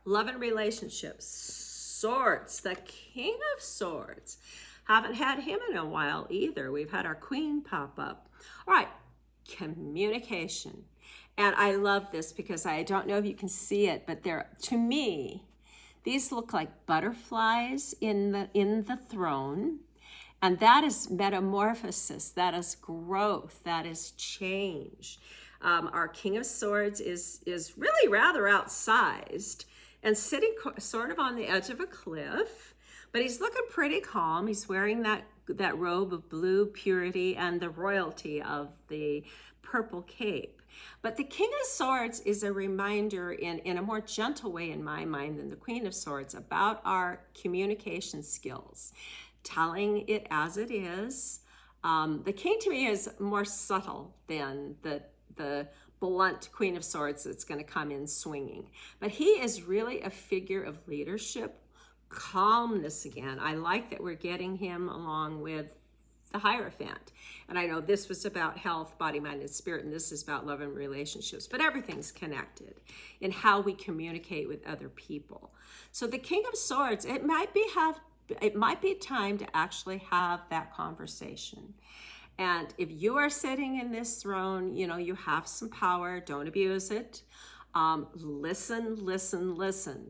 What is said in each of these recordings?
love and relationships, Swords, the King of Swords. Haven't had him in a while either. We've had our Queen pop up. All right, communication. And I love this because I don't know if you can see it, but to me, these look like butterflies in the throne. And that is metamorphosis, that is growth, that is change. Our King of Swords is really rather outsized and sitting sort of on the edge of a cliff, but he's looking pretty calm. He's wearing that robe of blue purity and the royalty of the purple cape. But the King of Swords is a reminder in a more gentle way in my mind than the Queen of Swords about our communication skills, telling it as it is. The King to me is more subtle than the blunt Queen of Swords that's going to come in swinging. But he is really a figure of leadership, calmness again. I like that we're getting him along with the Hierophant. And I know this was about health, body, mind, and spirit, and this is about love and relationships, but everything's connected in how we communicate with other people. So the King of Swords, it might be time to actually have that conversation. And if you are sitting in this throne, you have some power, don't abuse it. Listen.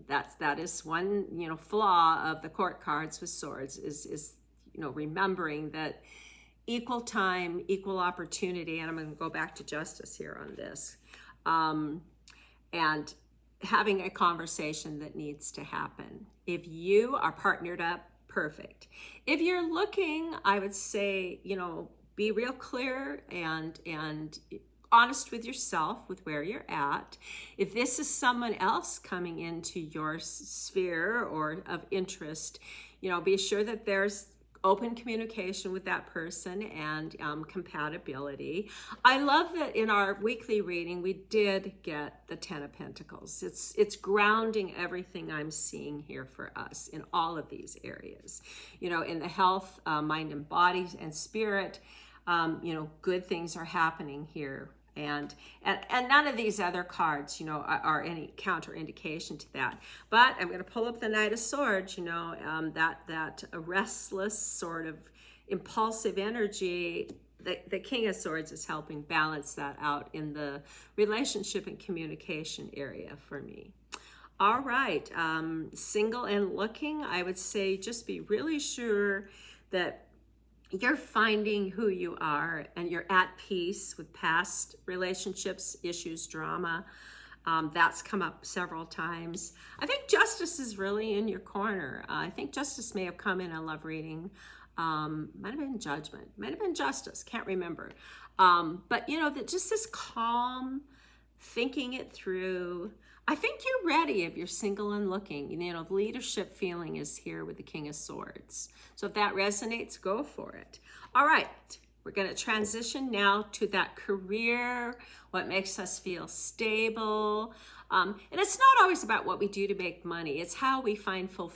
That is one, flaw of the court cards with swords is remembering that equal time, equal opportunity, and I'm going to go back to justice here on this, and having a conversation that needs to happen. If you are partnered up, perfect. If you're looking, I would say, be real clear and honest with yourself, with where you're at. If this is someone else coming into your sphere or of interest, be sure that there's open communication with that person and compatibility. I love that in our weekly reading, we did get the Ten of Pentacles. It's grounding everything I'm seeing here for us in all of these areas. In the health, mind and body and spirit, good things are happening here. And none of these other cards, are any counter indication to that. But I'm going to pull up the Knight of Swords, that restless sort of impulsive energy. The King of Swords is helping balance that out in the relationship and communication area for me. All right, single and looking, I would say just be really sure that you're finding who you are and you're at peace with past relationships, issues, drama. That's come up several times. I think justice is really in your corner. I think justice may have come in a love reading. Might have been judgment, might have been justice, can't remember. But just this calm, thinking it through. I think you're ready if you're single and looking. The leadership feeling is here with the King of Swords. So if that resonates, go for it. All right, we're going to transition now to that career, what makes us feel stable. And it's not always about what we do to make money. It's how we find fulfillment